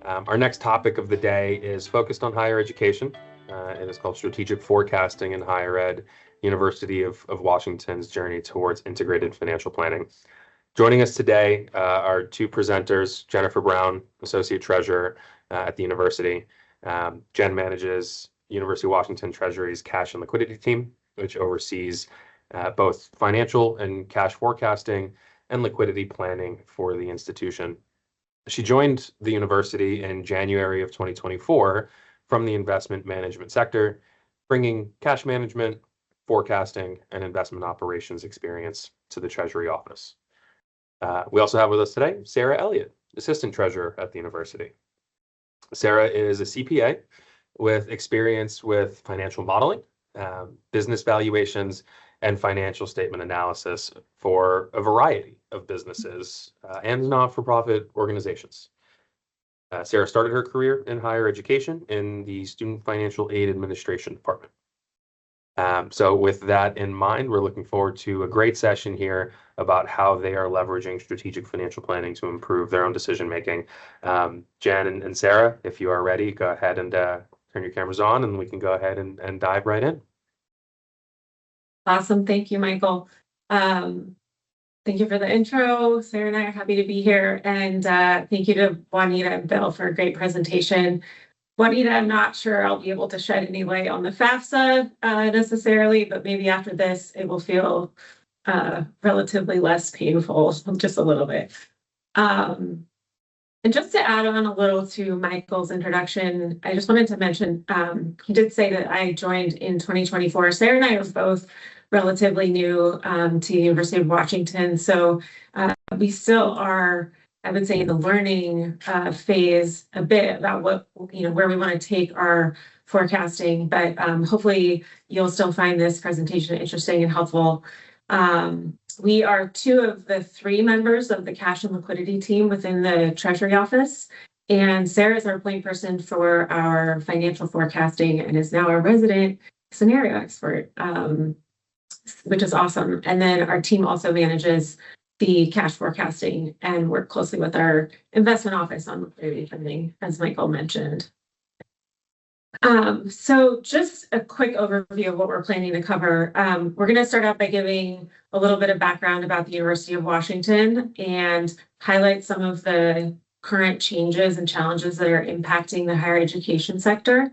Our next topic of the day is focused on higher education, and it's called Strategic Forecasting in Higher Ed, University of Washington's Journey Towards Integrated Financial Planning. Joining us today are two presenters, Jennifer Brown, Associate Treasurer at the university. Jen manages University of Washington Treasury's cash and liquidity team, which oversees both financial and cash forecasting and liquidity planning for the institution. She joined the university in January of 2024 from the investment management sector, bringing cash management, forecasting, and investment operations experience to the Treasury office. We also have with us today Sarah Elliott, Assistant Treasurer at the university. Sarah is a CPA with experience with financial modeling, business valuations, and financial statement analysis for a variety of businesses and not-for-profit organizations. Sarah started her career in higher education in the Student Financial Aid Administration Department. So with that in mind, we're looking forward to a great session here about how they are leveraging strategic financial planning to improve their own decision-making. Jen and Sarah, if you are ready, go ahead and turn your cameras on and we can go ahead and dive right in. Awesome. Thank you, Michael. Thank you for the intro. Sarah and I are happy to be here. And thank you to Juanita and Bill for a great presentation. Juanita, I'm not sure I'll be able to shed any light on the FAFSA necessarily, but maybe after this, it will feel relatively less painful, just a little bit. And just to add on a little to Michael's introduction, I just wanted to mention, he did say that I joined in 2024. Sarah and I are both relatively new to the University of Washington. So we still are, I would say, in the learning phase a bit about what, where we want to take our forecasting, but hopefully you'll still find this presentation interesting and helpful. We are two of the three members of the cash and liquidity team within the Treasury office. And Sarah is our point person for our financial forecasting and is now our resident scenario expert, which is awesome. And then our team also manages the cash forecasting and work closely with our investment office on liquidity funding, as Michael mentioned. So just a quick overview of what we're planning to cover. We're going to start out by giving a little bit of background about the University of Washington and highlight some of the current changes and challenges that are impacting the higher education sector.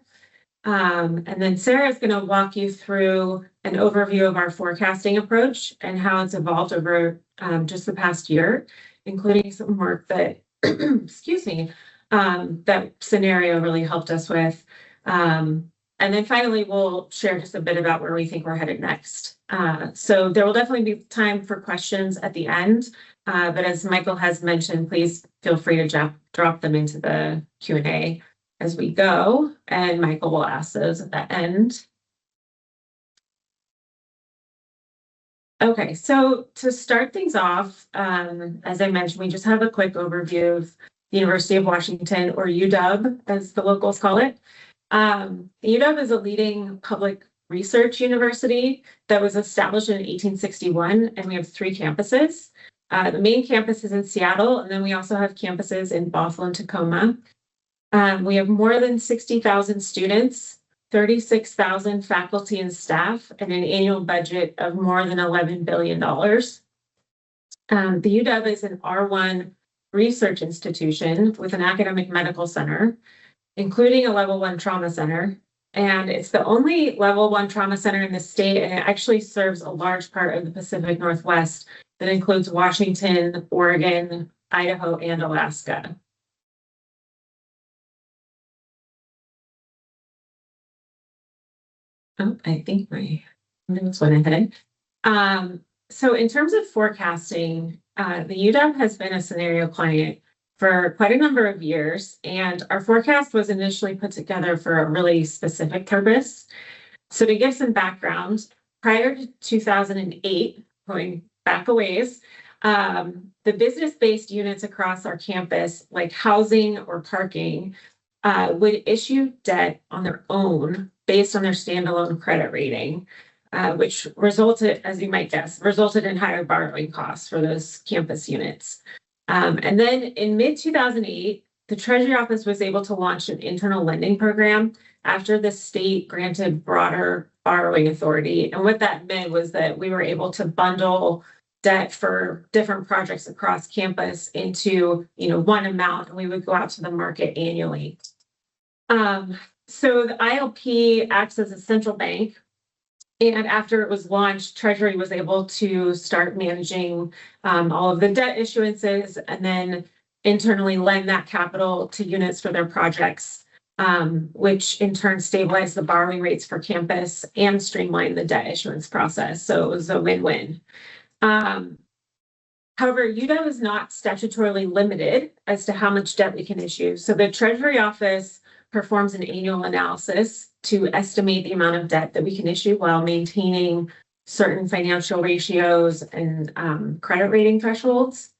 And then Sarah is going to walk you through an overview of our forecasting approach and how it's evolved over just the past year, including some work that, excuse me, that Synario really helped us with. And then finally, we'll share just a bit about where we think we're headed next. So there will definitely be time for questions at the end. But as Michael has mentioned, please feel free to drop them into the Q&A as we go, and Michael will ask those at the end. Okay, so to start things off, as I mentioned, we just have a quick overview of the University of Washington, or UW, as the locals call it. The UW is a leading public research university that was established in 1861, and we have three campuses. The main campus is in Seattle, and then we also have campuses in Bothell and Tacoma. We have more than 60,000 students, 36,000 faculty and staff, and an annual budget of more than $11 billion. The UW is an R1 research institution with an academic medical center, including a level 1 trauma center. And it's the only level 1 trauma center in the state, and it actually serves a large part of the Pacific Northwest that includes Washington, Oregon, Idaho, and Alaska. Oh, I think my notes went ahead. So in terms of forecasting, the UW has been a Synario client for quite a number of years, and our forecast was initially put together for a really specific purpose. So to give some background, prior to 2008, going back a ways, the business-based units across our campus, like housing or parking, would issue debt on their own based on their standalone credit rating, which resulted, as you might guess, in higher borrowing costs for those campus units. And then in mid-2008, the Treasury Office was able to launch an internal lending program after the state granted broader borrowing authority. And what that meant was that we were able to bundle debt for different projects across campus into, one amount, and we would go out to the market annually. So the ILP acts as a central bank. And after it was launched, Treasury was able to start managing all of the debt issuances and then internally lend that capital to units for their projects, which in turn stabilized the borrowing rates for campus and streamlined the debt issuance process. So it was a win-win. However, UW is not statutorily limited as to how much debt we can issue. So the Treasury Office performs an annual analysis to estimate the amount of debt that we can issue while maintaining certain financial ratios and credit rating thresholds.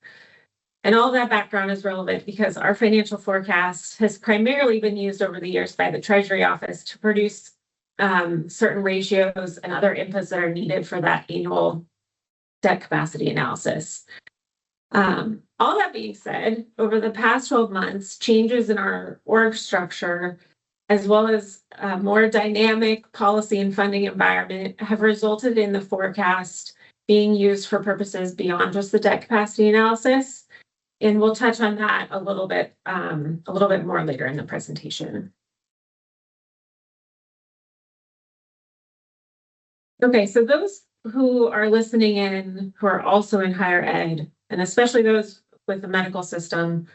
And all that background is relevant because our financial forecast has primarily been used over the years by the Treasury Office to produce certain ratios and other inputs that are needed for that annual debt capacity analysis. All that being said, over the past 12 months, changes in our org structure, as well as a more dynamic policy and funding environment, have resulted in the forecast being used for purposes beyond just the debt capacity analysis. And we'll touch on that a little bit more later in the presentation. Okay, so those who are listening in, who are also in higher ed, and especially those with the medical system,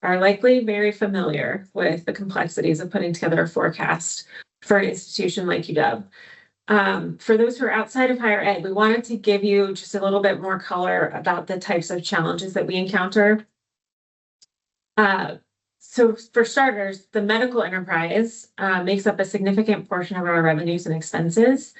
are likely very familiar with the complexities of putting together a forecast for an institution like UW. For those who are outside of higher ed, we wanted to give you just a little bit more color about the types of challenges that we encounter. So for starters, the medical enterprise makes up a significant portion of our revenues and expenses.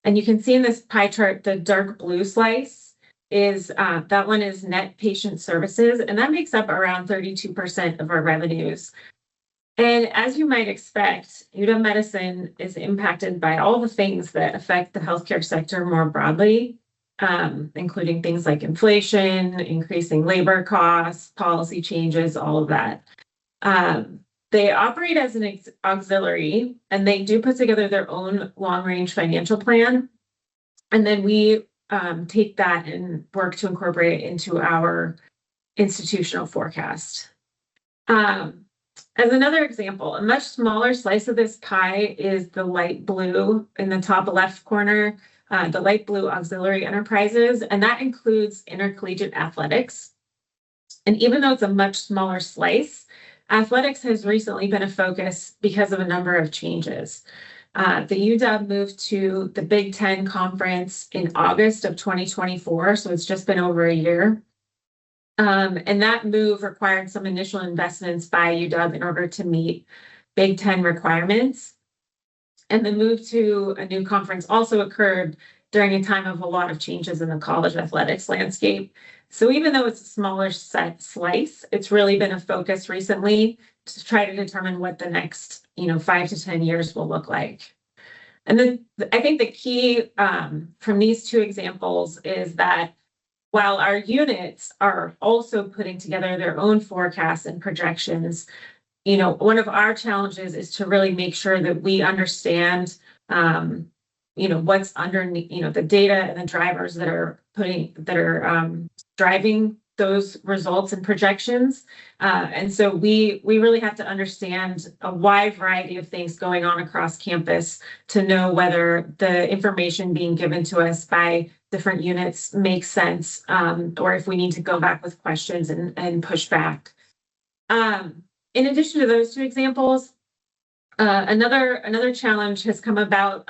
And you can see in this pie chart, the dark blue slice is, that one is net patient services, and that makes up around 32% of our revenues. And as you might expect, UW Medicine is impacted by all the things that affect the healthcare sector more broadly, including things like inflation, increasing labor costs, policy changes, all of that. They operate as an auxiliary, and they do put together their own long-range financial plan. And then we take that and work to incorporate it into our institutional forecast. As another example, a much smaller slice of this pie is the light blue in the top left corner, the light blue auxiliary enterprises, and that includes intercollegiate athletics. And even though it's a much smaller slice, athletics has recently been a focus because of a number of changes. The UW moved to the Big Ten Conference in August of 2024, so it's just been over a year. And that move required some initial investments by UW in order to meet Big Ten requirements. And the move to a new conference also occurred during a time of a lot of changes in the college athletics landscape. So even though it's a smaller slice, it's really been a focus recently to try to determine what the next 5 to 10 years will look like. And then I think the key from these two examples is that while our units are also putting together their own forecasts and projections, one of our challenges is to really make sure that we understand what's underneath, the data and the drivers that are driving those results and projections. And so we really have to understand a wide variety of things going on across campus to know whether the information being given to us by different units makes sense, or if we need to go back with questions and push back. In addition to those two examples, another challenge has come about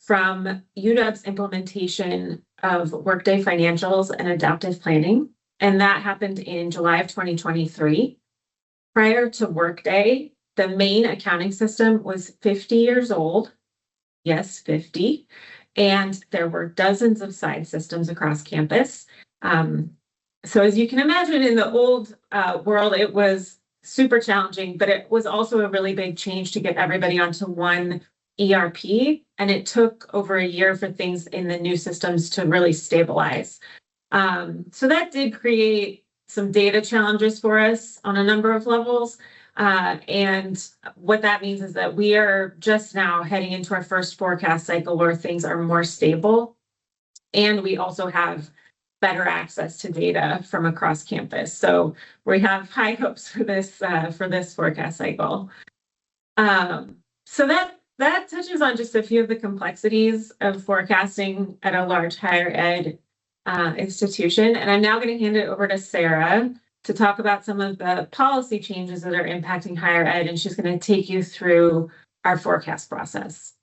from UW's implementation of Workday financials and adaptive planning, and that happened in July of 2023. Prior to Workday, the main accounting system was 50 years old. Yes, 50. And there were dozens of side systems across campus. So as you can imagine, in the old world, it was super challenging, but it was also a really big change to get everybody onto one ERP. And it took over a year for things in the new systems to really stabilize. So that did create some data challenges for us on a number of levels. And what that means is that we are just now heading into our first forecast cycle where things are more stable. And we also have better access to data from across campus. So we have high hopes for this forecast cycle. So that touches on just a few of the complexities of forecasting at a large higher ed institution. And I'm now going to hand it over to Sarah to talk about some of the policy changes that are impacting higher ed. And she's going to take you through our forecast process.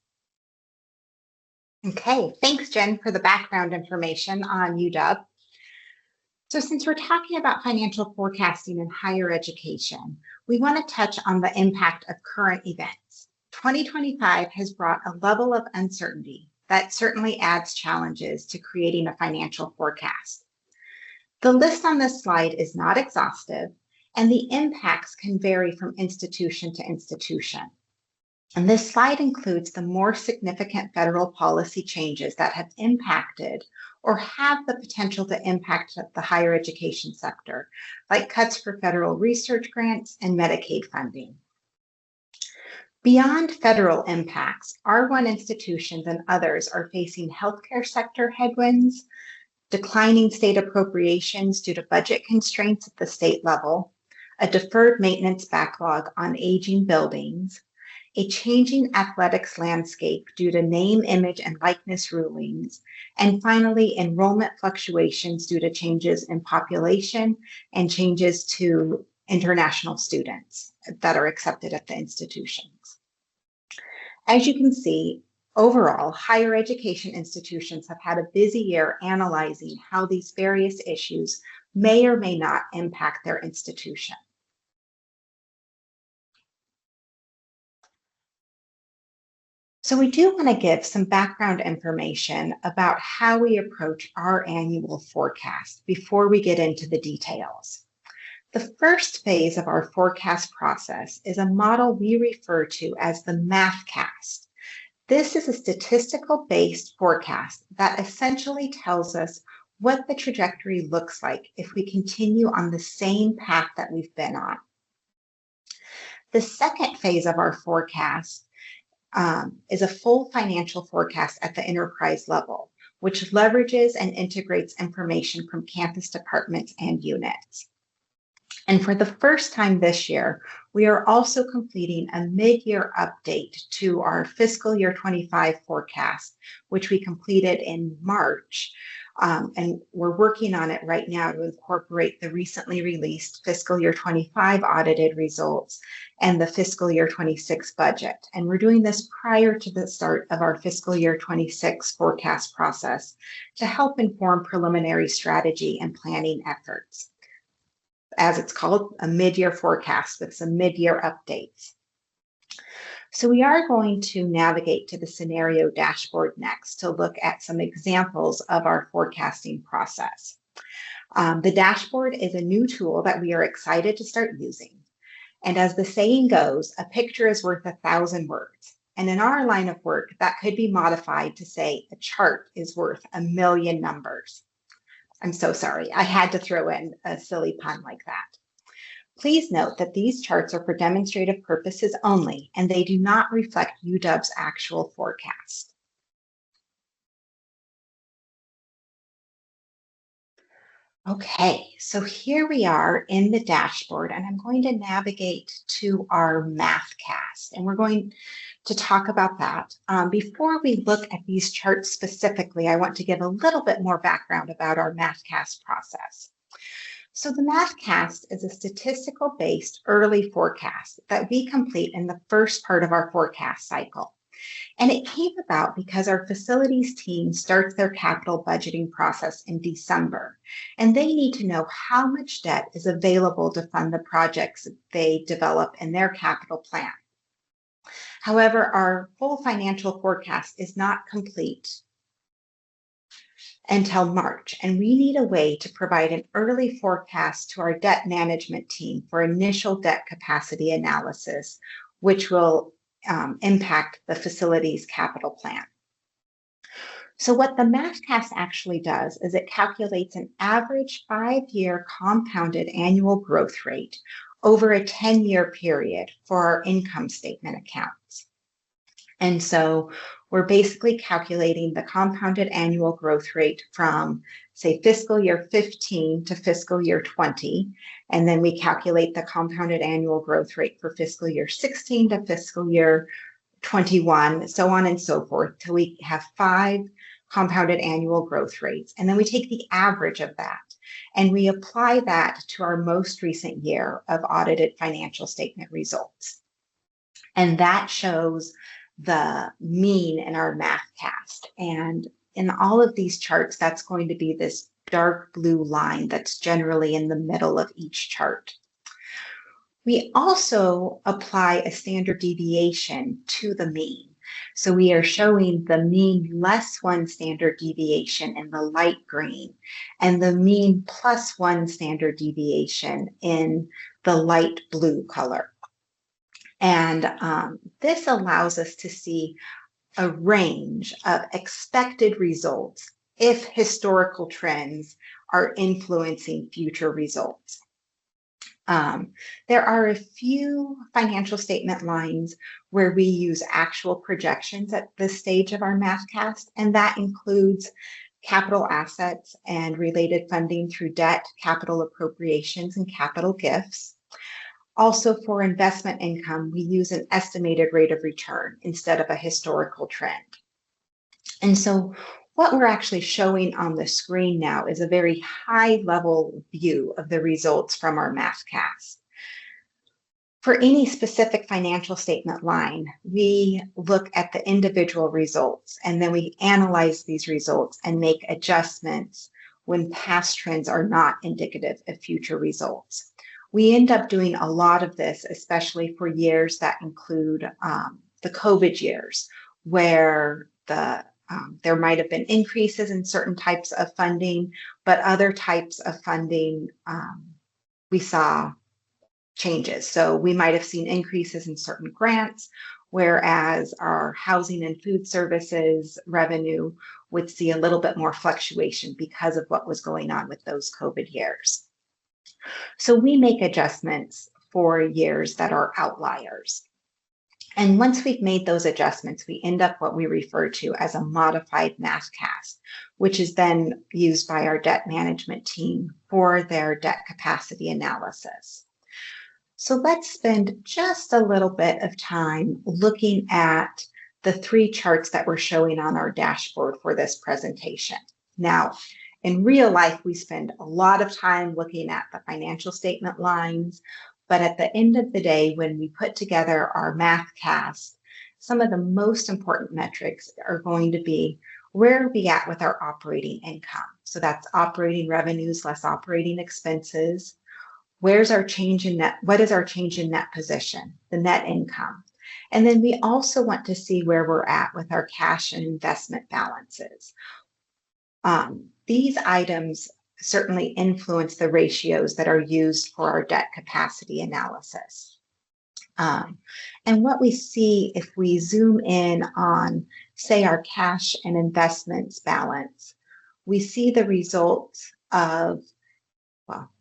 Okay, thanks, Jen, for the background information on UW. So since we're talking about financial forecasting in higher education, we want to touch on the impact of current events. 2025 has brought a level of uncertainty that certainly adds challenges to creating a financial forecast. The list on this slide is not exhaustive, and the impacts can vary from institution to institution. And this slide includes the more significant federal policy changes that have impacted or have the potential to impact the higher education sector, like cuts for federal research grants and Medicaid funding. Beyond federal impacts, R1 institutions and others are facing healthcare sector headwinds, declining state appropriations due to budget constraints at the state level, a deferred maintenance backlog on aging buildings, a changing athletics landscape due to name, image, and likeness rulings, and finally, enrollment fluctuations due to changes in population and changes to international students that are accepted at the institutions. As you can see, overall, higher education institutions have had a busy year analyzing how these various issues may or may not impact their institution. So we do want to give some background information about how we approach our annual forecast before we get into the details. The first phase of our forecast process is a model we refer to as the MathCast. This is a statistical-based forecast that essentially tells us what the trajectory looks like if we continue on the same path that we've been on. The second phase of our forecast is a full financial forecast at the enterprise level, which leverages and integrates information from campus departments and units. And for the first time this year, we are also completing a mid-year update to our fiscal year 25 forecast, which we completed in March. And we're working on it right now to incorporate the recently released fiscal year 25 audited results and the fiscal year 26 budget. And we're doing this prior to the start of our fiscal year 26 forecast process to help inform preliminary strategy and planning efforts. As it's called, a mid-year forecast with some mid-year updates. So we are going to navigate to the Synario dashboard next to look at some examples of our forecasting process. The dashboard is a new tool that we are excited to start using. And as the saying goes, a picture is worth 1,000 words. And in our line of work, that could be modified to say a chart is worth 1,000,000 numbers. I'm so sorry, I had to throw in a silly pun like that. Please note that these charts are for demonstrative purposes only, and they do not reflect UW's actual forecast. Okay, so here we are in the dashboard, and I'm going to navigate to our MathCast, and we're going to talk about that. Before we look at these charts specifically, I want to give a little bit more background about our MathCast process. So the MathCast is a statistical-based early forecast that we complete in the first part of our forecast cycle. And it came about because our facilities team starts their capital budgeting process in December, and they need to know how much debt is available to fund the projects they develop in their capital plan. However, our full financial forecast is not complete until March, and we need a way to provide an early forecast to our debt management team for initial debt capacity analysis, which will impact the facility's capital plan. So what the MathCast actually does is it calculates an average 5-year compounded annual growth rate over a 10-year period for our income statement accounts. And so we're basically calculating the compounded annual growth rate from, say, fiscal year 15 to fiscal year 20. And then we calculate the compounded annual growth rate for fiscal year 16 to fiscal year 21, so on and so forth, till we have 5 compounded annual growth rates. And then we take the average of that and we apply that to our most recent year of audited financial statement results. And that shows the mean in our MathCast. And in all of these charts, that's going to be this dark blue line that's generally in the middle of each chart. We also apply a standard deviation to the mean. So we are showing the mean less 1 standard deviation in the light green and the mean plus 1 standard deviation in the light blue color. And this allows us to see a range of expected results if historical trends are influencing future results. There are a few financial statement lines where we use actual projections at this stage of our MathCast, and that includes capital assets and related funding through debt, capital appropriations, and capital gifts. Also, for investment income, we use an estimated rate of return instead of a historical trend. And so what we're actually showing on the screen now is a very high-level view of the results from our MathCast. For any specific financial statement line, we look at the individual results, and then we analyze these results and make adjustments when past trends are not indicative of future results. We end up doing a lot of this, especially for years that include the COVID years, where there might have been increases in certain types of funding, but other types of funding, we saw changes. So we might have seen increases in certain grants, whereas our housing and food services revenue would see a little bit more fluctuation because of what was going on with those COVID years. So we make adjustments for years that are outliers. And once we've made those adjustments, we end up what we refer to as a modified MathCast, which is then used by our debt management team for their debt capacity analysis. So let's spend just a little bit of time looking at the 3 charts that we're showing on our dashboard for this presentation. Now, in real life, we spend a lot of time looking at the financial statement lines, but at the end of the day, when we put together our MathCast, some of the most important metrics are going to be where are we at with our operating income? So that's operating revenues less operating expenses. Where's our change in net? What is our change in net position, the net income? And then we also want to see where we're at with our cash and investment balances. These items certainly influence the ratios that are used for our debt capacity analysis. And what we see if we zoom in on, say, our cash and investments balance, we see the results of, well,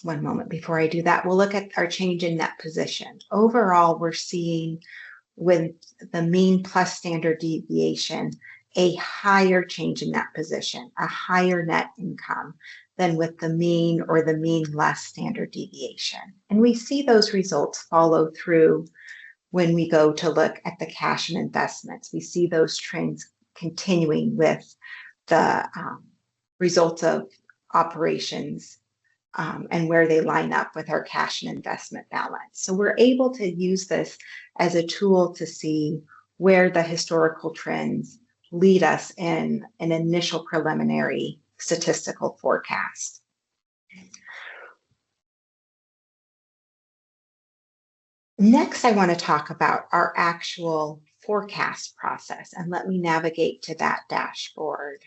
one moment before I do that, we'll look at our change in net position. Overall, we're seeing with the mean plus standard deviation, a higher change in net position, a higher net income than with the mean or the mean less standard deviation. And we see those results follow through when we go to look at the cash and investments. We see those trends continuing with the results of operations and where they line up with our cash and investment balance. So we're able to use this as a tool to see where the historical trends lead us in an initial preliminary statistical forecast. Next, I want to talk about our actual forecast process, and let me navigate to that dashboard.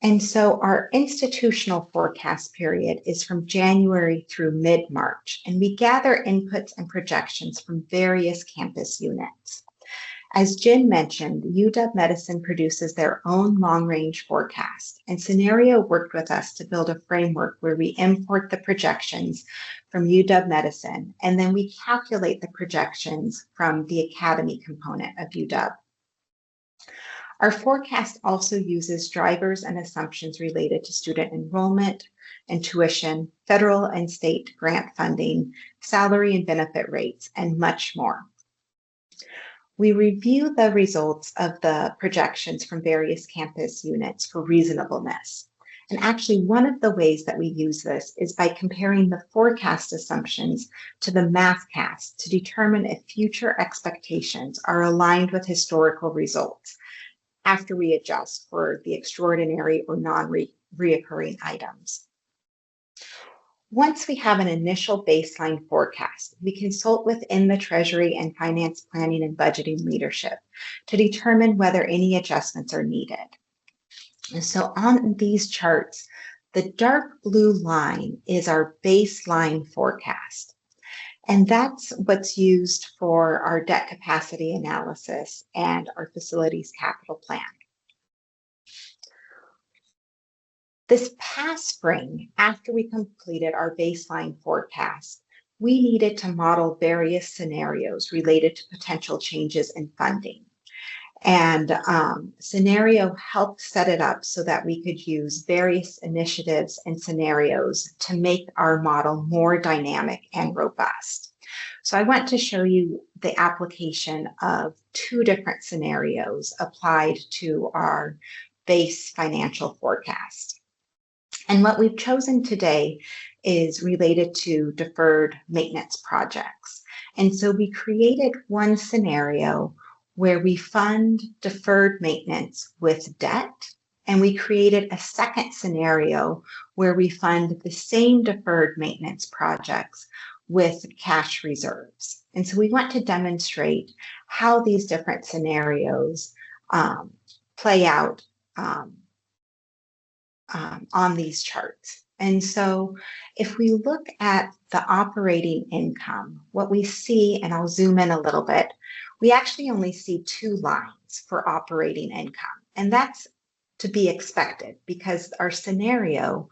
And so our institutional forecast period is from January through mid-March, and we gather inputs and projections from various campus units. As Jen mentioned, UW Medicine produces their own long-range forecast, and Synario worked with us to build a framework where we import the projections from UW Medicine, and then we calculate the projections from the Academy component of UW. Our forecast also uses drivers and assumptions related to student enrollment and tuition, federal and state grant funding, salary and benefit rates, and much more. We review the results of the projections from various campus units for reasonableness. And actually, one of the ways that we use this is by comparing the forecast assumptions to the MathCasts to determine if future expectations are aligned with historical results after we adjust for the extraordinary or non-reoccurring items. Once we have an initial baseline forecast, we consult within the Treasury and Finance Planning and Budgeting leadership to determine whether any adjustments are needed. And so on these charts, the dark blue line is our baseline forecast. And that's what's used for our debt capacity analysis and our facilities capital plan. This past spring, after we completed our baseline forecast, we needed to model various scenarios related to potential changes in funding. And Synario helped set it up so that we could use various initiatives and scenarios to make our model more dynamic and robust. So I want to show you the application of two different scenarios applied to our base financial forecast. And what we've chosen today is related to deferred maintenance projects. And so we created one scenario where we fund deferred maintenance with debt, and we created a second scenario where we fund the same deferred maintenance projects with cash reserves. And so we want to demonstrate how these different scenarios play out on these charts. And so if we look at the operating income, what we see, and I'll zoom in a little bit, we actually only see two lines for operating income. And that's to be expected because our scenarios,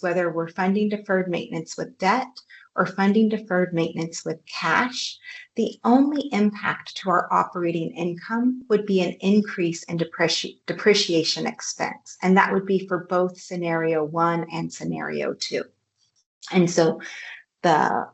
whether we're funding deferred maintenance with debt or funding deferred maintenance with cash, the only impact to our operating income would be an increase in depreciation expense. And that would be for both scenario 1 and scenario 2. And so the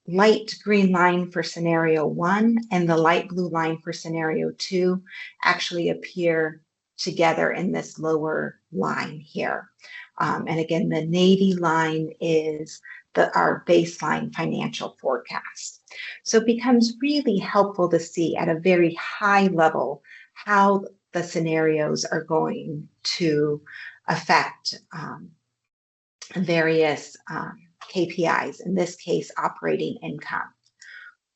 light green line for scenario 1 and the light blue line for scenario 2 actually appear together in this lower line here. And again, the navy line is our baseline financial forecast. So it becomes really helpful to see at a very high level how the scenarios are going to affect various KPIs, in this case, operating income.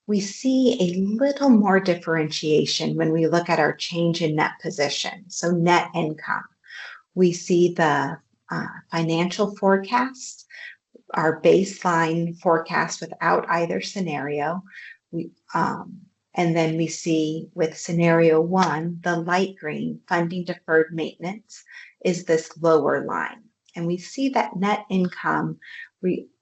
We see a little more differentiation when we look at our change in net position, so net income. We see the financial forecast, our baseline forecast without either scenario. And then we see with scenario 1, the light green, funding deferred maintenance, is this lower line. And we see that net income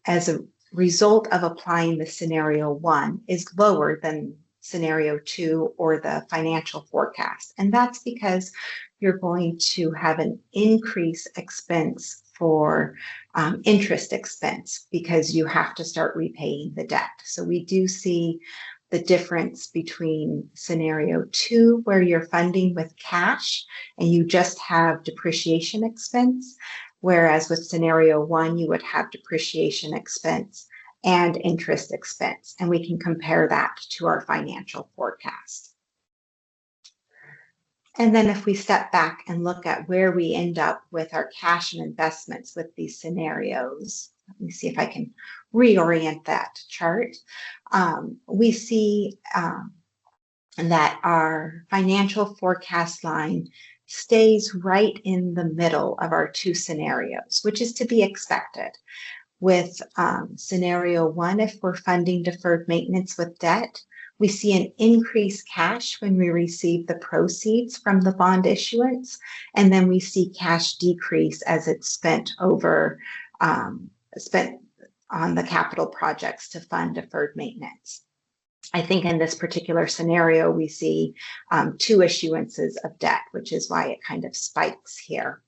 as a result of applying the scenario 1 is lower than scenario 2 or the financial forecast. And that's because you're going to have an increased expense for interest expense because you have to start repaying the debt. So we do see the difference between scenario 2, where you're funding with cash and you just have depreciation expense, whereas with scenario 1, you would have depreciation expense and interest expense. And we can compare that to our financial forecast. And then if we step back and look at where we end up with our cash and investments with these scenarios, let me see if I can reorient that chart. We see that our financial forecast line stays right in the middle of our two scenarios, which is to be expected. With scenario 1, if we're funding deferred maintenance with debt, We see an increased cash when we receive the proceeds from the bond issuance, and then we see cash decrease as it's spent on the capital projects to fund deferred maintenance. I think in this particular scenario, we see 2 issuances of debt, which is why it kind of spikes here.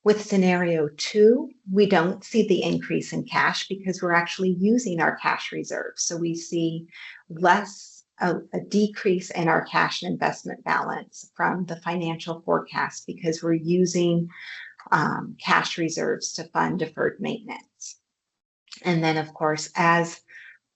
With scenario 2, we don't see the increase in cash because we're actually using our cash reserves. So we see a decrease in our cash and investment balance from the financial forecast because we're using cash reserves to fund deferred maintenance. And then, of course, as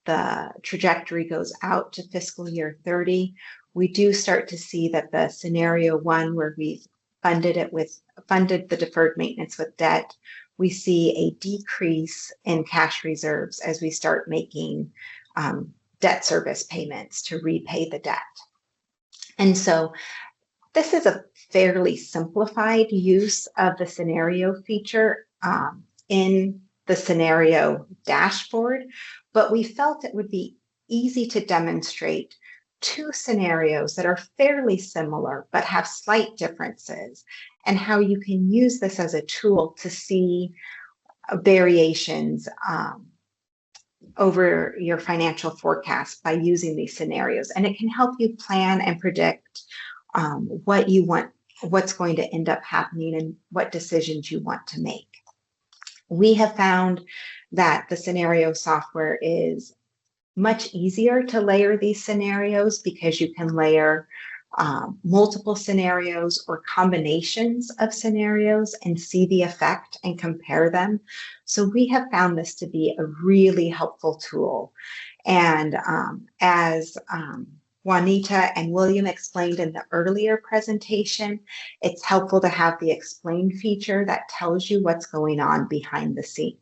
the trajectory goes out to fiscal year 30, we do start to see that the scenario 1, where we've funded the deferred maintenance with debt, we see a decrease in cash reserves as we start making debt service payments to repay the debt. And so this is a fairly simplified use of the scenario feature in the scenario dashboard, but we felt it would be easy to demonstrate 2 scenarios that are fairly similar but have slight differences, and how you can use this as a tool to see variations over your financial forecast by using these scenarios. And it can help you plan and predict what you want, what's going to end up happening, and what decisions you want to make. We have found that the scenario software is much easier to layer these scenarios because you can layer multiple scenarios or combinations of scenarios and see the effect and compare them. So we have found this to be a really helpful tool. And as Juanita and William explained in the earlier presentation, it's helpful to have the explain feature that tells you what's going on behind the scene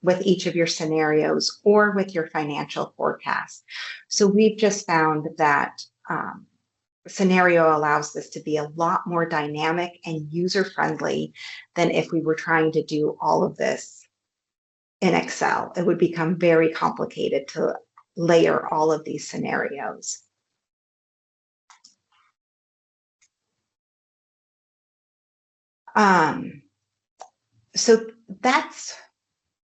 with each of your scenarios or with your financial forecast. So we've just found that Synario allows this to be a lot more dynamic and user-friendly than if we were trying to do all of this in Excel. It would become very complicated to layer all of these scenarios. So that's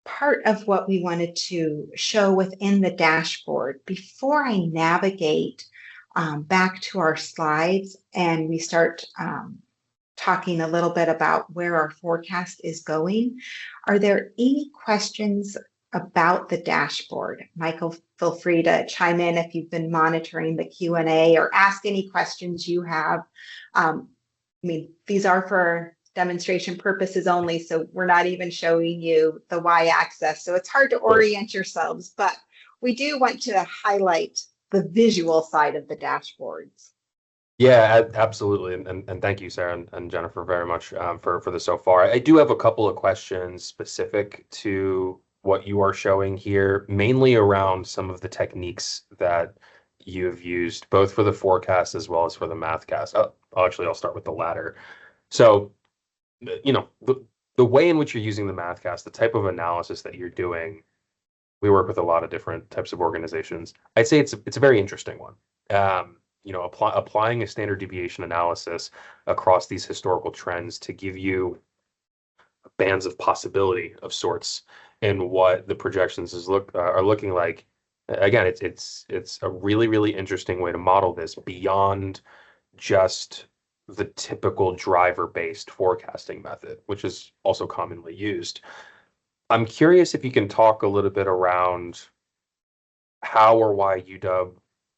part of what we wanted to show within the dashboard. Before I navigate back to our slides and we start talking a little bit about where our forecast is going, are there any questions about the dashboard? Michael, feel free to chime in if you've been monitoring the Q&A or ask any questions you have. I mean, these are for demonstration purposes only, so we're not even showing you the y-axis, so it's hard to orient yourselves, but we do want to highlight the visual side of the dashboards. Yeah, absolutely, and thank you, Sarah and Jennifer, very much for this so far. I do have a couple of questions specific to what you are showing here, mainly around some of the techniques that you have used, both for the forecast as well as for the MathCast. I'll start with the latter. So, you know, the way in which you're using the MathCast, the type of analysis that you're doing, we work with a lot of different types of organizations. I'd say it's a very interesting one. You know, applying a standard deviation analysis across these historical trends to give you bands of possibility of sorts in what the projections are looking like. Again, it's a really interesting way to model this beyond just the typical driver-based forecasting method, which is also commonly used. I'm curious if you can talk a little bit around how or why UW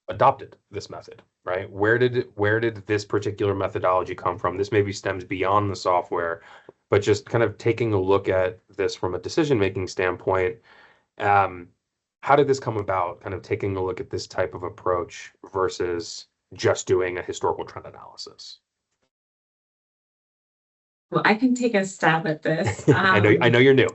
adopted this method, right? Where did this particular methodology come from? This maybe stems beyond the software, but just kind of taking a look at this from a decision-making standpoint, how did this come about, kind of taking a look at this type of approach versus just doing a historical trend analysis? Well, I can take a stab at this. I know you're new.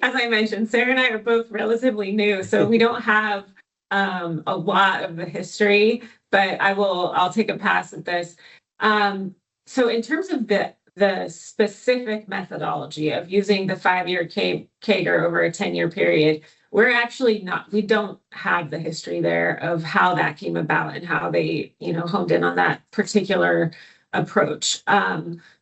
As I mentioned, Sarah and I are both relatively new, so we don't have a lot of the history, but I'll take a pass at this. So in terms of the specific methodology of using the 5-year CAGR over a 10-year period, we're actually not, we don't have the history there of how that came about and how they, honed in on that particular approach.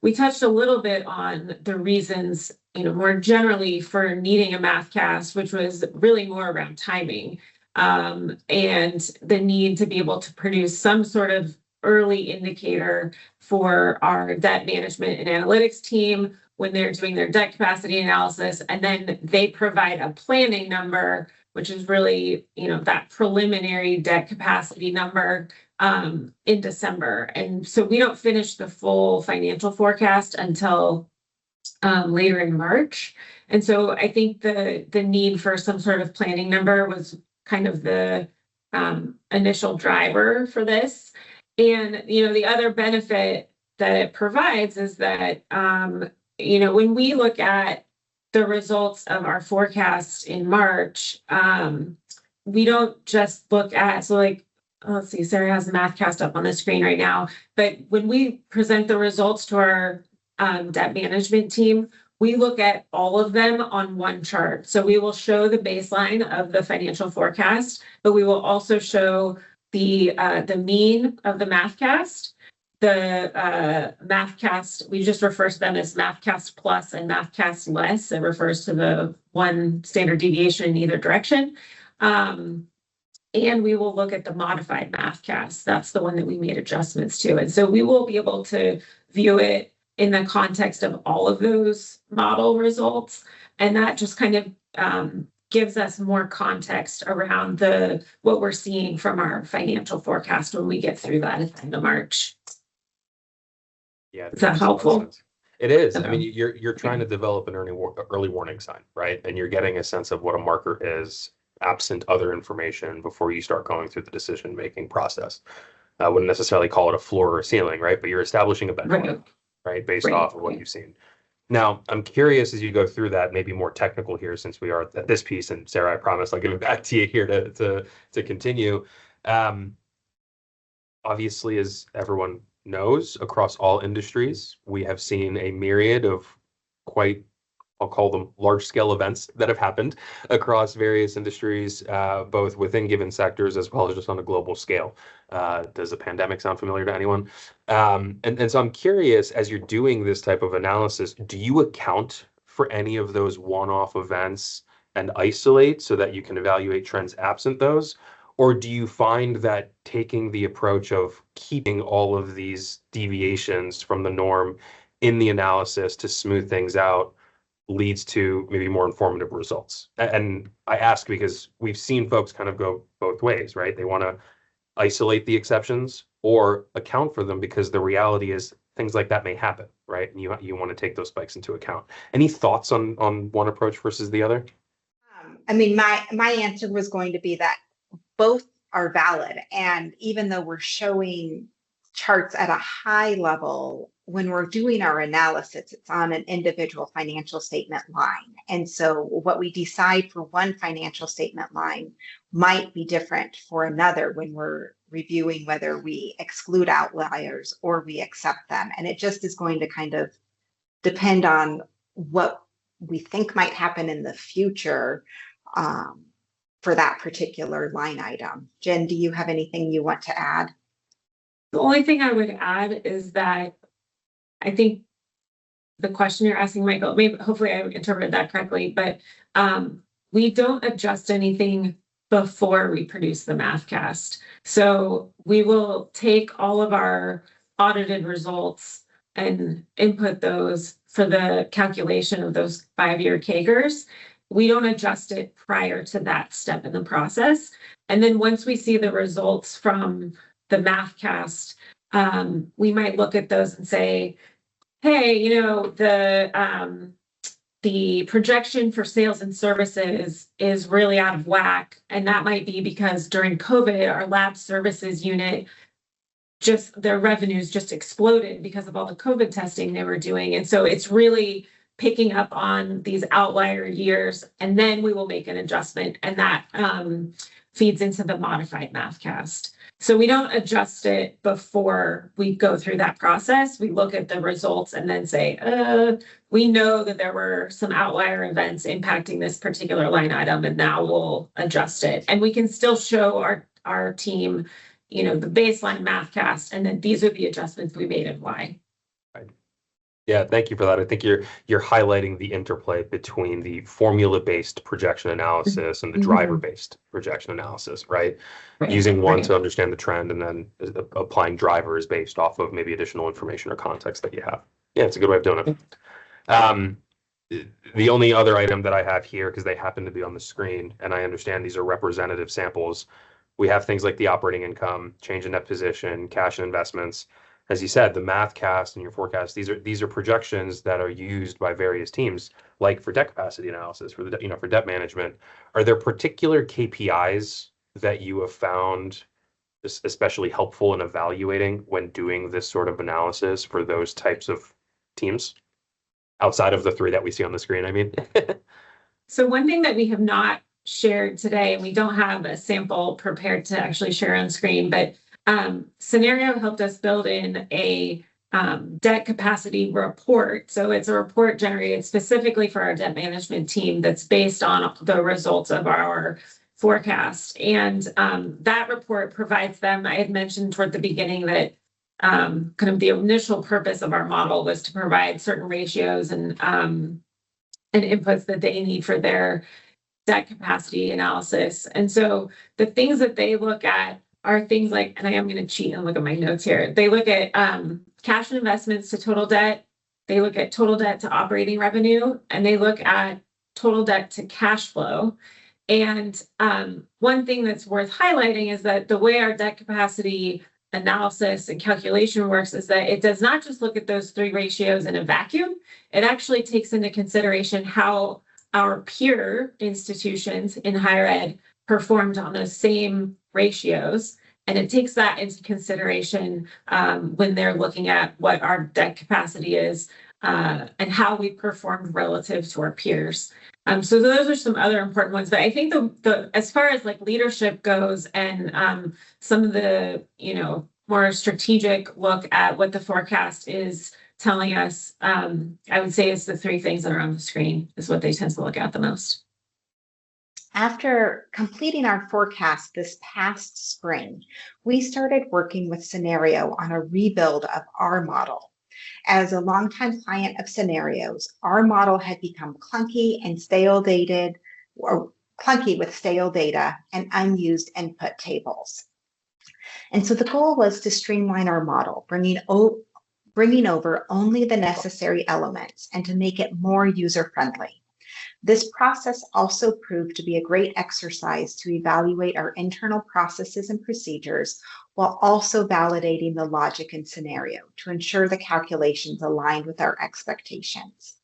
We touched a little bit on the reasons, more generally for needing a MathCast, which was really more around timing, and the need to be able to produce some sort of early indicator for our debt management and analytics team when they're doing their debt capacity analysis. And then they provide a planning number, which is really, that preliminary debt capacity number in December. And so we don't finish the full financial forecast until later in March. And so I think the need for some sort of planning number was kind of the initial driver for this. And, the other benefit that it provides is that, when we look at the results of our forecast in March, we don't just look at, so like, let's see, Sarah has the MathCast up on the screen right now, but when we present the results to our debt management team, we look at all of them on one chart. So we will show the baseline of the financial forecast, but we will also show the mean of the MathCast, the MathCast, we just refer to them as MathCast plus and MathCast less. It refers to the one standard deviation in either direction. And we will look at the modified MathCast. That's the one that we made adjustments to. And so we will be able to view it in the context of all of those model results. And that just kind of gives us more context around what we're seeing from our financial forecast when we get through that at the end of March. Yeah, is that helpful? It is. I mean, you're trying to develop an early warning sign, right? And you're getting a sense of what a marker is, absent other information, before you start going through the decision-making process. I wouldn't necessarily call it a floor or a ceiling, right? But you're establishing a benchmark, right? Based off of what you've seen. Now, I'm curious as you go through that, maybe more technical here, since we are at this piece, and Sarah, I promise I'll give it back to you here to continue. Obviously, as everyone knows, across all industries, we have seen a myriad of quite, I'll call them large-scale events that have happened across various industries, both within given sectors as well as just on a global scale. Does the pandemic sound familiar to anyone? And so I'm curious, as you're doing this type of analysis, do you account for any of those one-off events and isolate so that you can evaluate trends absent those? Or do you find that taking the approach of keeping all of these deviations from the norm in the analysis to smooth things out leads to maybe more informative results? And I ask because we've seen folks kind of go both ways, right? They want to isolate the exceptions or account for them because the reality is things like that may happen, right? And you want to take those spikes into account. Any thoughts on one approach versus the other? I mean, my answer was going to be that both are valid. And even though we're showing charts at a high level, when we're doing our analysis, it's on an individual financial statement line. And so what we decide for one financial statement line might be different for another when we're reviewing whether we exclude outliers or we accept them. And it just is going to kind of depend on what we think might happen in the future for that particular line item. Jen, do you have anything you want to add? The only thing I would add is that I think the question you're asking, Michael, maybe hopefully I interpreted that correctly, but we don't adjust anything before we produce the MathCast. So we will take all of our audited results and input those for the calculation of those 5-year CAGRs. We don't adjust it prior to that step in the process. And then once we see the results from the MathCast, we might look at those and say, hey, the projection for sales and services is really out of whack. And that might be because during COVID, our lab services unit, their revenues just exploded because of all the COVID testing they were doing. And so it's really picking up on these outlier years, and then we will make an adjustment, and that feeds into the modified MathCast. So we don't adjust it before we go through that process. We look at the results and then say, we know that there were some outlier events impacting this particular line item, and now we'll adjust it. And we can still show our team, the baseline MathCast, and then these are the adjustments we made and why. Right. Yeah, thank you for that. I think you're highlighting the interplay between the formula-based projection analysis and the driver-based projection analysis, right? Using one to understand the trend and then applying drivers based off of maybe additional information or context that you have. Yeah, it's a good way of doing it. The only other item that I have here, because they happen to be on the screen, and I understand these are representative samples, we have things like the operating income, change in net position, cash and investments. As you said, the MathCast and your forecast, these are projections that are used by various teams, like for debt capacity analysis, for the for debt management. Are there particular KPIs that you have found especially helpful in evaluating when doing this sort of analysis for those types of teams? Outside of the three that we see on the screen, I mean. So one thing that we have not shared today, and we don't have a sample prepared to actually share on screen, but Synario helped us build in a debt capacity report. So it's a report generated specifically for our debt management team that's based on the results of our forecast. And that report provides them, I had mentioned toward the beginning that kind of the initial purpose of our model was to provide certain ratios and inputs that they need for their debt capacity analysis. And so the things that they look at are things like, and I am going to cheat and look at my notes here. They look at cash and investments to total debt. They look at total debt to operating revenue, and they look at total debt to cash flow. And one thing that's worth highlighting is that the way our debt capacity analysis and calculation works is that it does not just look at those three ratios in a vacuum. It actually takes into consideration how our peer institutions in higher ed performed on those same ratios. And it takes that into consideration when they're looking at what our debt capacity is and how we performed relative to our peers. So those are some other important ones. But I think the as far as like leadership goes and some of the more strategic look at what the forecast is telling us, I would say it's the three things that are on the screen is what they tend to look at the most. After completing our forecast this past spring, we started working with Synario on a rebuild of our model. As a longtime client of Synario's, our model had become clunky and stale dated, or clunky with stale data and unused input tables. And so the goal was to streamline our model, bringing over only the necessary elements and to make it more user-friendly. This process also proved to be a great exercise to evaluate our internal processes and procedures while also validating the logic in Synario to ensure the calculations aligned with our expectations.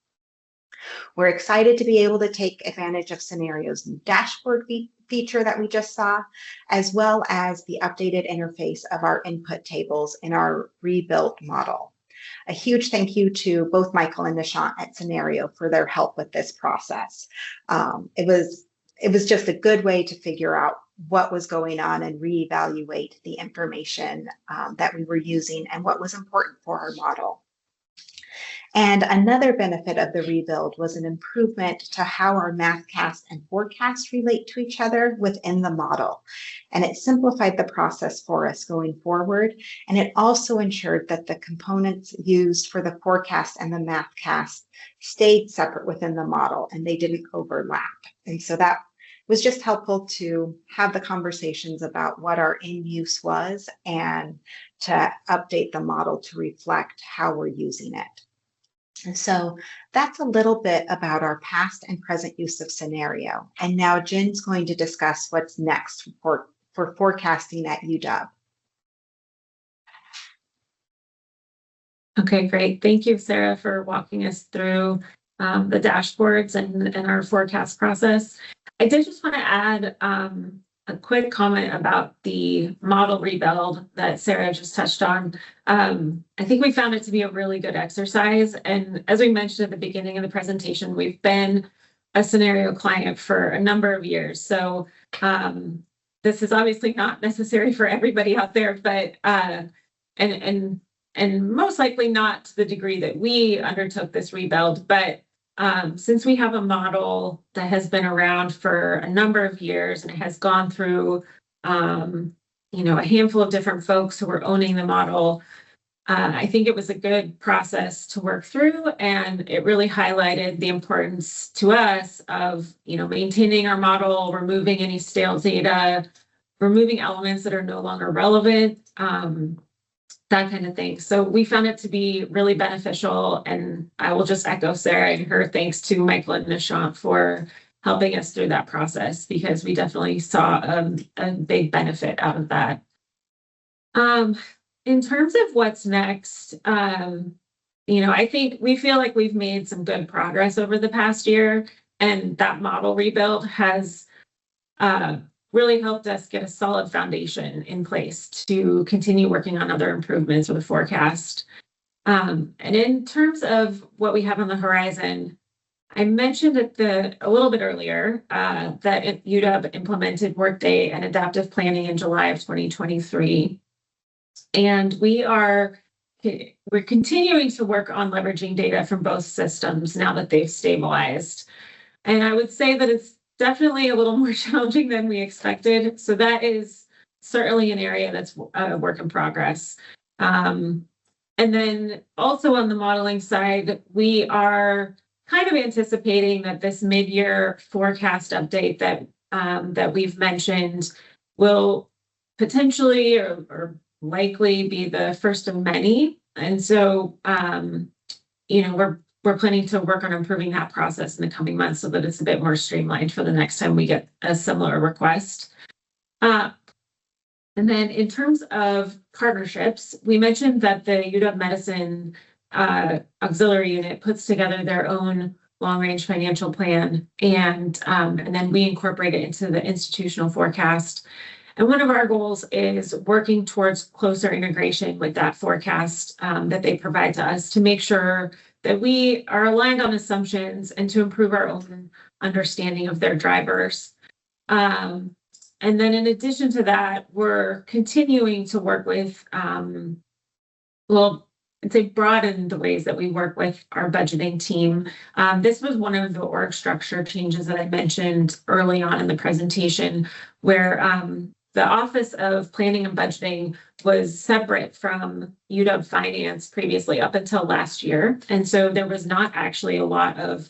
We're excited to be able to take advantage of Synario's new dashboard feature that we just saw, as well as the updated interface of our input tables in our rebuilt model. A huge thank you to both Michael and Nishant at Synario for their help with this process. It was just a good way to figure out what was going on and reevaluate the information that we were using and what was important for our model. And another benefit of the rebuild was an improvement to how our MathCast and forecast relate to each other within the model. And it simplified the process for us going forward. And it also ensured that the components used for the forecast and the MathCast stayed separate within the model and they didn't overlap. And so that was just helpful to have the conversations about what our end use was and to update the model to reflect how we're using it. And so that's a little bit about our past and present use of Synario. And now Jen's going to discuss what's next for forecasting at UW. Okay, great. Thank you, Sarah, for walking us through the dashboards and our forecast process. I did just want to add a quick comment about the model rebuild that Sarah just touched on. I think we found it to be a really good exercise. And as we mentioned at the beginning of the presentation, we've been a Synario client for a number of years. So this is obviously not necessary for everybody out there, but and most likely not to the degree that we undertook this rebuild. But since we have a model that has been around for a number of years and it has gone through a handful of different folks who were owning the model, I think it was a good process to work through, and it really highlighted the importance to us of, maintaining our model, removing any stale data, removing elements that are no longer relevant, that kind of thing. So we found it to be really beneficial, and I will just echo Sarah and her thanks to Michael and Nishant for helping us through that process, because we definitely saw a big benefit out of that. In terms of what's next, I think we feel like we've made some good progress over the past year, and that model rebuild has really helped us get a solid foundation in place to continue working on other improvements with the forecast. And in terms of what we have on the horizon, I mentioned a little bit earlier that UW implemented Workday and adaptive planning in July of 2023. And we're continuing to work on leveraging data from both systems now that they've stabilized. And I would say that it's definitely a little more challenging than we expected. So that is certainly an area that's a work in progress. And then also on the modeling side, we are kind of anticipating that this mid-year forecast update that we've mentioned will potentially or likely be the first of many. And so, we're planning to work on improving that process in the coming months so that it's a bit more streamlined for the next time we get a similar request. And then in terms of partnerships, we mentioned that the UW Medicine auxiliary unit puts together their own long-range financial plan, and then we incorporate it into the institutional forecast. And one of our goals is working towards closer integration with that forecast that they provide to us to make sure that we are aligned on assumptions and to improve our own understanding of their drivers. And then in addition to that, we're continuing to work with, I'd say broaden the ways that we work with our budgeting team. This was one of the org structure changes that I mentioned early on in the presentation, where the Office of Planning and Budgeting was separate from UW Finance previously up until last year. And so there was not actually a lot of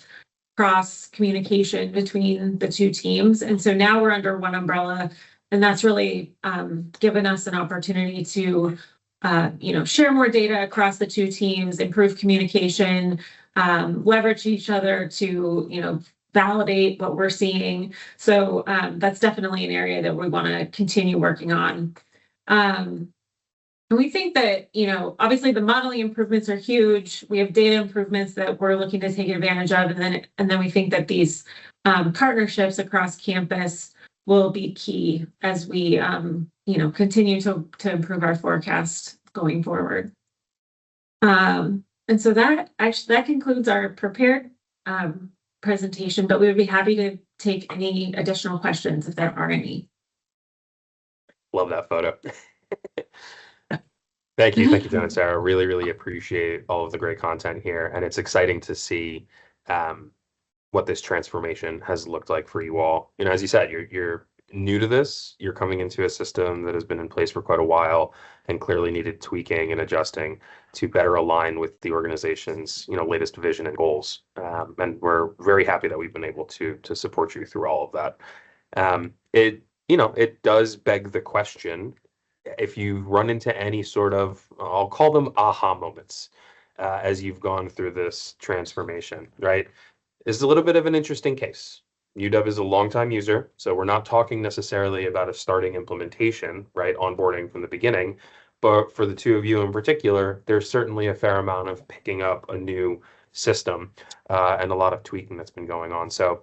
cross communication between the two teams. And so now we're under one umbrella, and that's really given us an opportunity to share more data across the two teams, improve communication, leverage each other to, validate what we're seeing. So that's definitely an area that we want to continue working on. And we think that, obviously the modeling improvements are huge. We have data improvements that we're looking to take advantage of. And then we think that these partnerships across campus will be key as we, continue to improve our forecast going forward. And so that concludes our prepared presentation, but we would be happy to take any additional questions if there are any. Love that photo. Thank you, John and Sarah. Really, really appreciate all of the great content here, and it's exciting to see what this transformation has looked like for you all. As you said, you're new to this. You're coming into a system that has been in place for quite a while and clearly needed tweaking and adjusting to better align with the organization's latest vision and goals. And we're very happy that we've been able to support you through all of that. It does beg the question, if you run into any sort of, I'll call them aha moments, as you've gone through this transformation, right? It's a little bit of an interesting case. UW is a longtime user, so we're not talking necessarily about a starting implementation, right, onboarding from the beginning. But for the two of you in particular, there's certainly a fair amount of picking up a new system and a lot of tweaking that's been going on. So,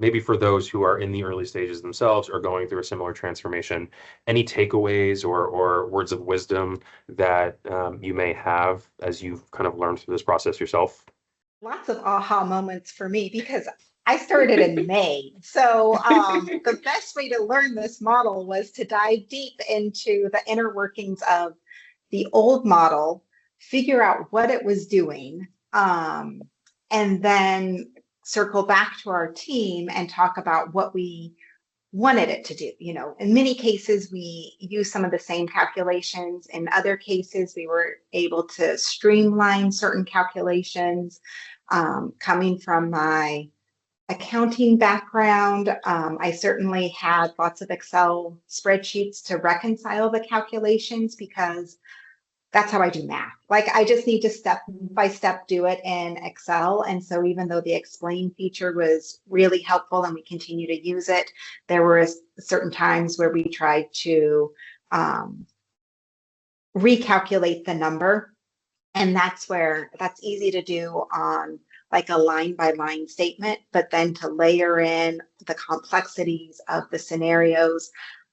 maybe for those who are in the early stages themselves or going through a similar transformation, any takeaways or words of wisdom that you may have as you've kind of learned through this process yourself? Lots of aha moments for me, because I started in May. So the best way to learn this model was to dive deep into the inner workings of the old model, figure out what it was doing, and then circle back to our team and talk about what we wanted it to do. In many cases, we use some of the same calculations. In other cases, we were able to streamline certain calculations. Coming from my accounting background, I certainly had lots of Excel spreadsheets to reconcile the calculations because that's how I do math. Like I just need to step by step do it in Excel. And so even though the explain feature was really helpful and we continue to use it, there were certain times where we tried to recalculate the number. And that's easy to do on like a line by line statement, but then to layer in the complexities of the scenarios,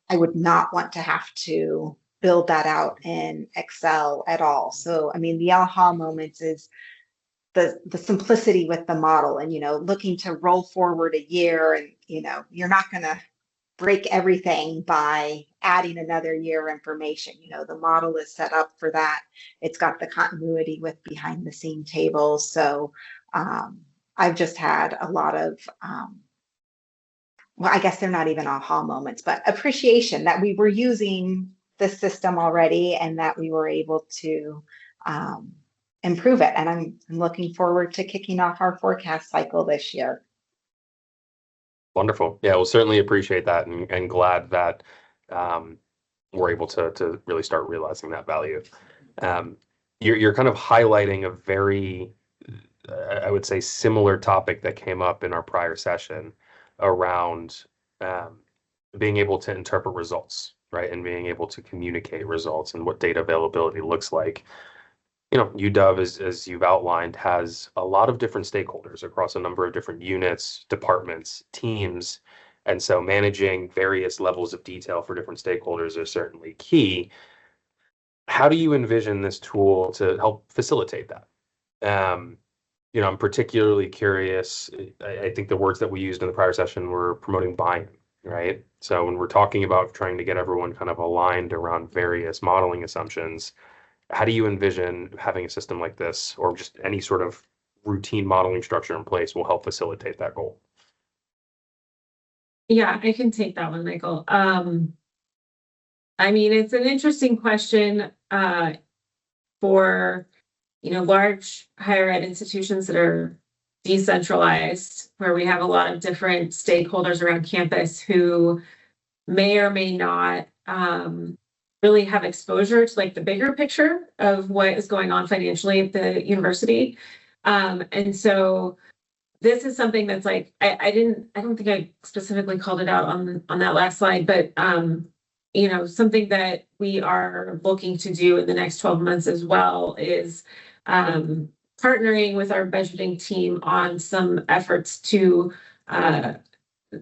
I would not want to have to build that out in Excel at all. So, I mean, the aha moments is the simplicity with the model and, looking to roll forward a year and, you're not going to break everything by adding another year information. The model is set up for that. It's got the continuity with behind the scene tables. So I've just had a lot of, well, I guess they're not even aha moments, but appreciation that we were using the system already and that we were able to improve it. And I'm looking forward to kicking off our forecast cycle this year. Wonderful. Yeah, we'll certainly appreciate that and glad that we're able to really start realizing that value. You're kind of highlighting a very, I would say, similar topic that came up in our prior session around being able to interpret results, right? And being able to communicate results and what data availability looks like. UW, as you've outlined, has a lot of different stakeholders across a number of different units, departments, teams. And so managing various levels of detail for different stakeholders is certainly key. How do you envision this tool to help facilitate that? I'm particularly curious. I think the words that we used in the prior session were promoting buy-in, right? So when we're talking about trying to get everyone kind of aligned around various modeling assumptions, how do you envision having a system like this or just any sort of routine modeling structure in place will help facilitate that goal? Yeah, I can take that one, Michael. I mean, it's an interesting question for, large higher ed institutions that are decentralized, where we have a lot of different stakeholders around campus who may or may not really have exposure to like the bigger picture of what is going on financially at the university. And so this is something that's like, I don't think I specifically called it out on that last slide, but something that we are looking to do in the next 12 months as well is partnering with our budgeting team on some efforts to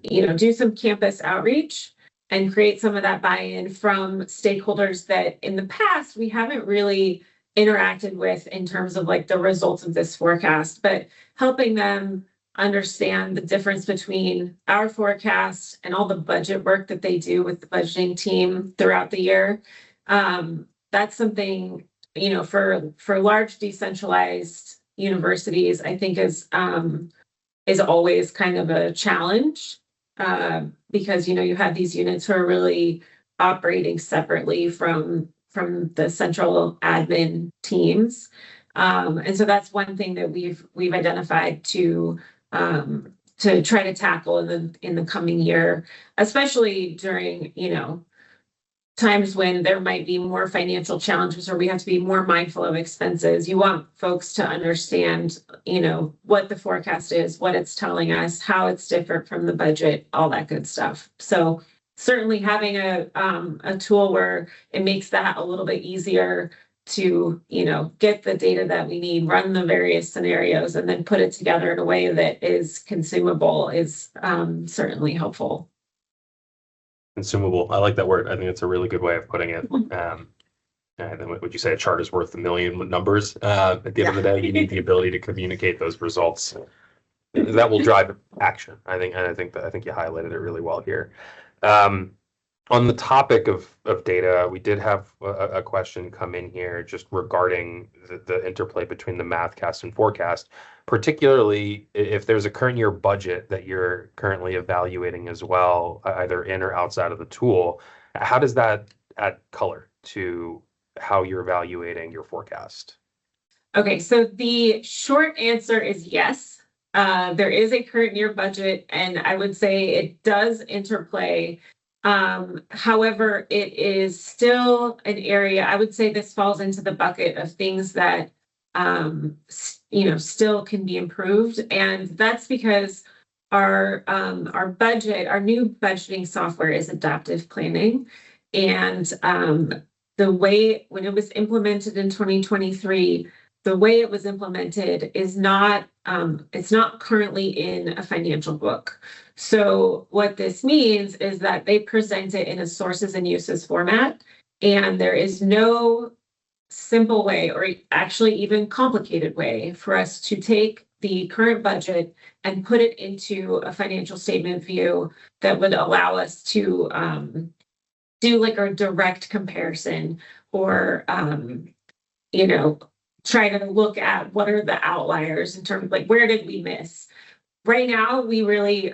do some campus outreach and create some of that buy-in from stakeholders that in the past we haven't really interacted with in terms of like the results of this forecast, but helping them understand the difference between our forecast and all the budget work that they do with the budgeting team throughout the year. That's something, for large decentralized universities, I think is always kind of a challenge. Because you have these units who are really operating separately from the central admin teams, and so that's one thing that we've identified to try to tackle in the coming year, especially during times when there might be more financial challenges or we have to be more mindful of expenses. You want folks to understand, what the forecast is, what it's telling us, how it's different from the budget, all that good stuff. So certainly having a tool where it makes that a little bit easier to, get the data that we need, run the various scenarios, and then put it together in a way that is consumable is certainly helpful. Consumable. I like that word. I think it's a really good way of putting it. Would you say a chart is worth a million numbers? At the end of the day, you need the ability to communicate those results. that will drive action. I think you highlighted it really well here. Um, on the topic of data, we did have a question come in here just regarding the interplay between the MathCast and forecast, particularly if there's a current year budget that you're currently evaluating as well, either in or outside of the tool. How does that add color to how you're evaluating your forecast? Okay, so the short answer is yes. There is a current year budget, and I would say it does interplay. However, it is still an area, I would say this falls into the bucket of things that, still can be improved. And that's because our budget, our new budgeting software is adaptive planning. And the way, when it was implemented in 2023, the way it was implemented is not, it's not currently in a financial book. So what this means is that they present it in a sources and uses format, and there is no simple way, or actually even complicated way, for us to take the current budget and put it into a financial statement view that would allow us to do like a direct comparison, or try to look at what are the outliers in terms of like, where did we miss? Right now, we really,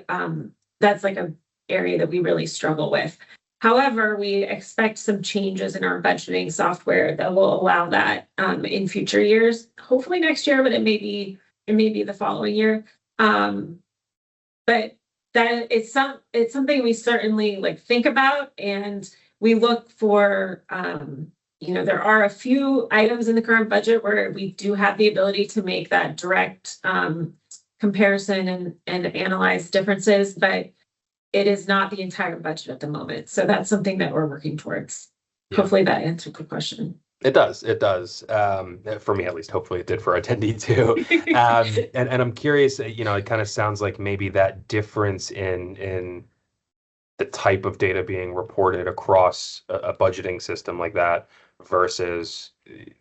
that's like a area that we really struggle with. However, we expect some changes in our budgeting software that will allow that in future years, hopefully next year, but it may be the following year. But that it's something we certainly like think about, and we look for, there are a few items in the current budget where we do have the ability to make that direct comparison and analyze differences, but it is not the entire budget at the moment. So that's something that we're working towards. Yeah. Hopefully that answered the question. It does. It does. For me, at least. Hopefully, it did for attendee too. And I'm curious. It kind of sounds like maybe that difference in the type of data being reported across a budgeting system like that versus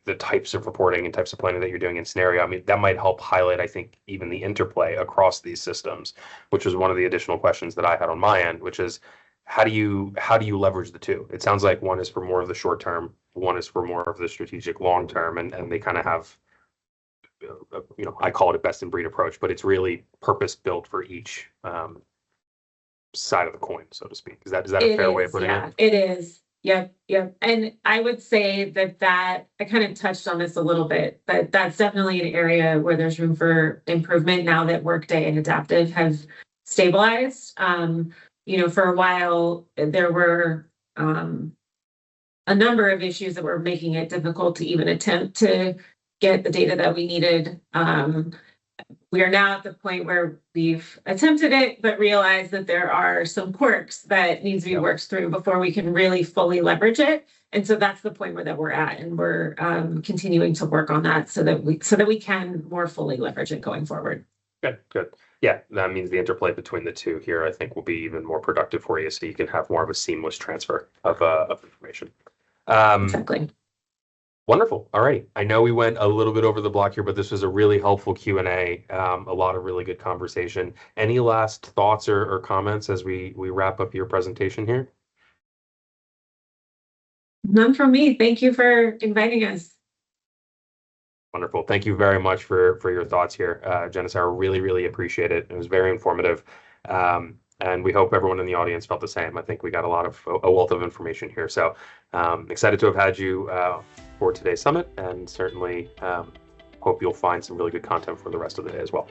the types of reporting and types of planning that you're doing in Synario. I mean, that might help highlight, I think, even the interplay across these systems, which was one of the additional questions that I had on my end, which is how do you leverage the two? It sounds like one is for more of the short term, one is for more of the strategic long term, and they kind of have, I call it a best in breed approach, but it's really purpose built for each side of the coin, so to speak. Is that a fair way of putting it? It is. Yep. And I would say that I kind of touched on this a little bit, but that's definitely an area where there's room for improvement now that Workday and Adaptive have stabilized. For a while, there were a number of issues that were making it difficult to even attempt to get the data that we needed. We are now at the point where we've attempted it, but realized that there are some quirks that needs to be worked through before we can really fully leverage it. And so that's the point where that we're at, and we're continuing to work on that so that we can more fully leverage it going forward. Good. Yeah, that means the interplay between the two here, I think, will be even more productive for you, so you can have more of a seamless transfer of information. Exactly. Wonderful. All right. I know we went a little bit over the block here, but this was a really helpful Q&A. A lot of really good conversation. Any last thoughts or comments as we wrap up your presentation here? None from me. Thank you for inviting us. Wonderful. Thank you very much for your thoughts here, Janice. I really, really appreciate it. It was very informative. And we hope everyone in the audience felt the same. I think we got a wealth of information here. So excited to have had you for today's summit, and certainly hope you'll find some really good content for the rest of the day as well.